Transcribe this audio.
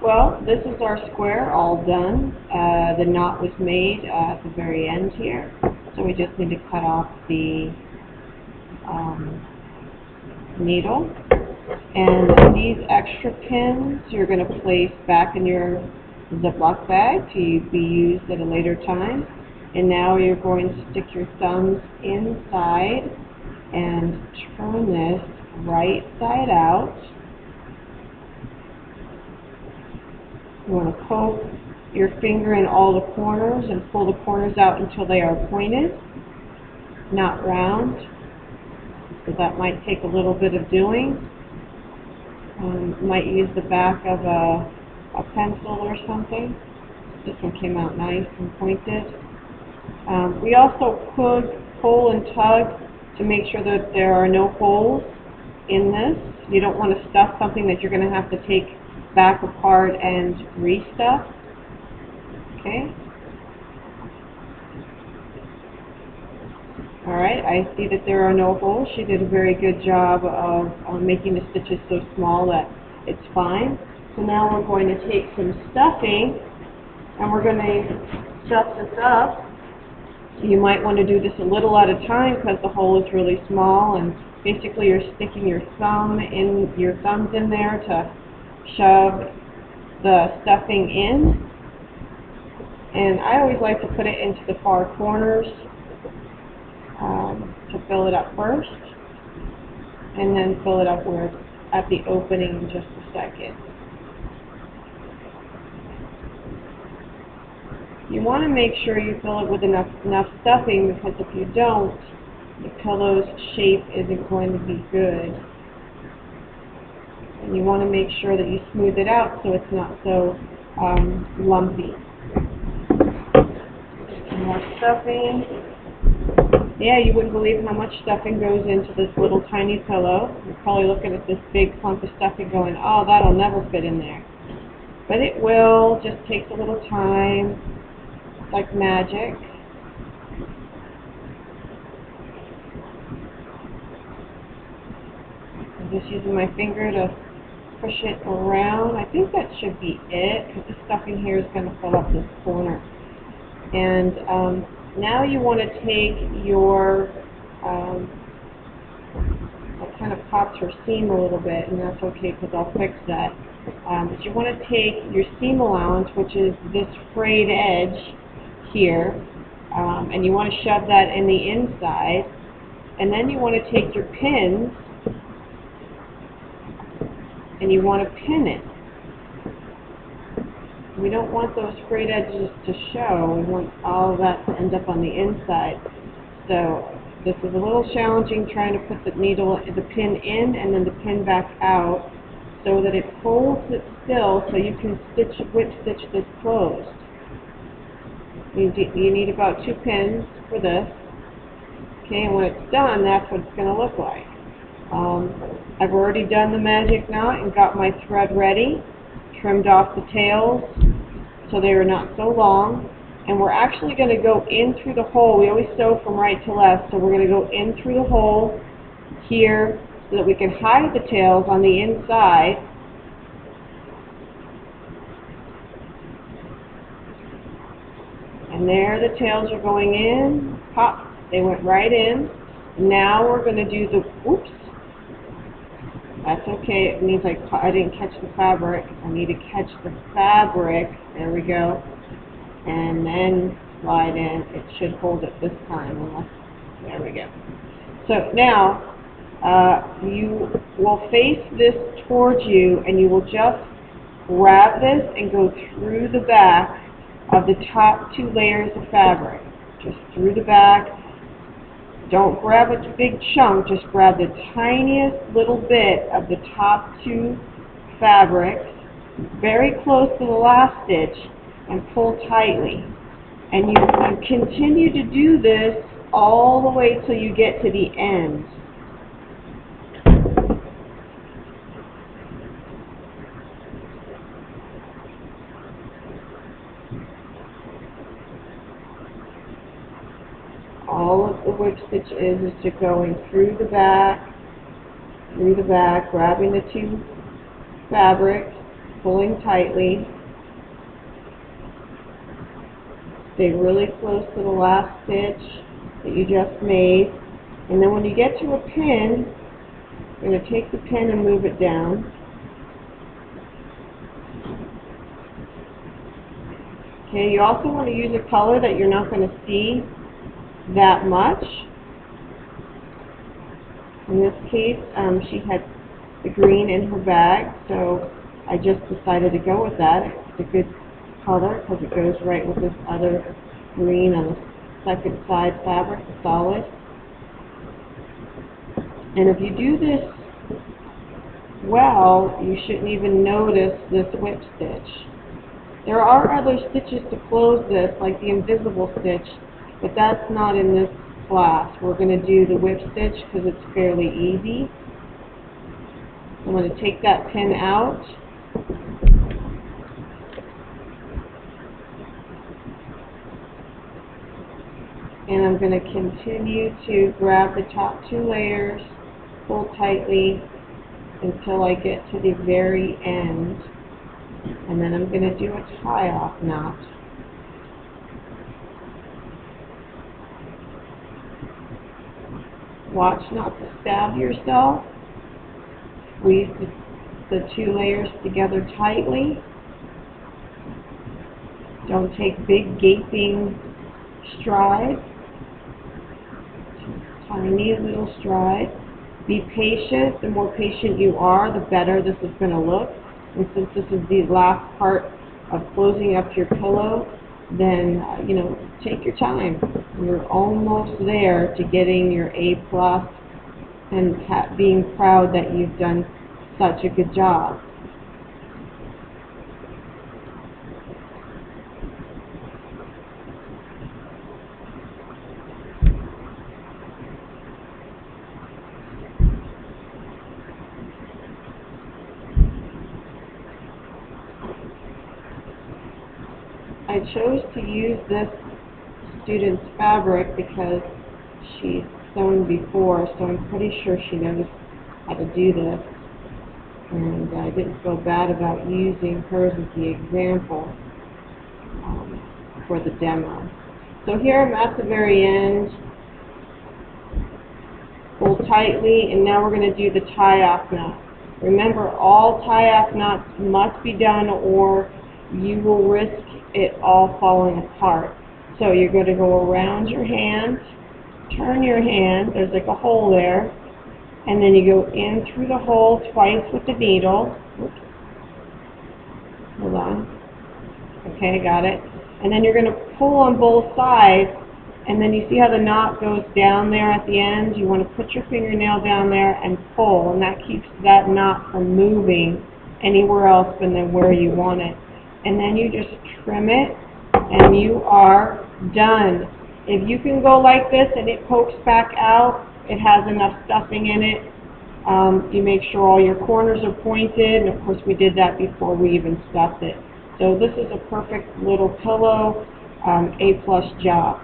Well, this is our square all done. The knot was made at the very end here, so we just need to cut off the needle. And these extra pins you're going to place back in your Ziploc bag to be used at a later time. And now you're going to stick your thumbs inside and turn this right side out. You want to poke your finger in all the corners and pull the corners out until they are pointed, not round. So that might take a little bit of doing. You might use the back of a pencil or something. This one came out nice and pointed. We also pull and tug to make sure that there are no holes in this. You don't want to stuff something that you're going to have to take back apart and restuff. Okay. Alright, I see that there are no holes. She did a very good job of making the stitches so small that it's fine. So now we're going to take some stuffing and we're going to stuff this up. You might want to do this a little at a time because the hole is really small, and basically you're sticking your thumbs in there to shove the stuffing in. And I always like to put it into the far corners to fill it up first, and then fill it up where it's at the opening in just a second. You want to make sure you fill it with enough stuffing, because if you don't, the pillow's shape isn't going to be good. And you want to make sure that you smooth it out so it's not so lumpy. Some more stuffing. Yeah, you wouldn't believe how much stuffing goes into this little tiny pillow. You're probably looking at this big clump of stuffing going, oh, that'll never fit in there. But it will, just takes a little time. It's like magic. I'm just using my finger to push it around. I think that should be it, because the stuffing here is going to fill up this corner. And now you want to take your, that kind of pops her seam a little bit, and that's okay because I'll fix that. But you want to take your seam allowance, which is this frayed edge here, and you want to shove that in the inside. And then you want to take your pins, and you want to pin it. We don't want those frayed edges to show. We want all of that to end up on the inside. So this is a little challenging, trying to put the pin in and then the pin back out so that it holds it still so you can whip stitch this closed. You need about 2 pins for this. Okay, and when it's done, that's what it's going to look like. I've already done the magic knot and got my thread ready. Trimmed off the tails so they are not so long, and we're actually going to go in through the hole. We always sew from right to left, so we're going to go in through the hole here so that we can hide the tails on the inside. And there the tails are going in. Pop, they went right in. Now we're going to do the, oops, that's okay. It means I didn't catch the fabric. I need to catch the fabric. There we go. And then slide in. It should hold it this time. There we go. So now you will face this towards you, and you will just grab this and go through the back of the top 2 layers of fabric. Just through the back. Don't grab a big chunk, just grab the tiniest little bit of the top 2 fabrics, very close to the last stitch, and pull tightly. And you continue to do this all the way till you get to the end. All of the whip stitch is to going through the back, grabbing the 2 fabrics, pulling tightly. Stay really close to the last stitch that you just made. And then when you get to a pin, you're going to take the pin and move it down. Okay, you also want to use a color that you're not going to see that much. In this case, she had the green in her bag, so I just decided to go with that. It's a good color because it goes right with this other green on the second side fabric, the solid. And if you do this well, you shouldn't even notice this whip stitch. There are other stitches to close this, like the invisible stitch, but that's not in this class. We're going to do the whip stitch because it's fairly easy. I'm going to take that pin out. And I'm going to continue to grab the top two layers, pull tightly until I get to the very end. And then I'm going to do a tie-off knot. Watch not to stab yourself. Squeeze the two layers together tightly. Don't take big gaping strides. Just tiny little strides. Be patient. The more patient you are, the better this is going to look. And since this is the last part of closing up your pillow, then, take your time. You're almost there to getting your A+, and being proud that you've done such a good job. I chose to use this student's fabric because she's sewn before, so I'm pretty sure she knows how to do this. And I didn't feel bad about using hers as the example for the demo. So here I'm at the very end. Pull tightly, and now we're going to do the tie-off knot. Remember, all tie-off knots must be done or you will risk it all falling apart. So you're going to go around your hand, turn your hand, there's like a hole there, and then you go in through the hole twice with the needle. Oops. Hold on. Okay, got it. And then you're going to pull on both sides, and then you see how the knot goes down there at the end? You want to put your fingernail down there and pull, and that keeps that knot from moving anywhere else than where you want it. And then you just trim it, and you are done. If you can go like this and it pokes back out, it has enough stuffing in it. You make sure all your corners are pointed, and of course we did that before we even stuffed it. So this is a perfect little pillow, A+ job.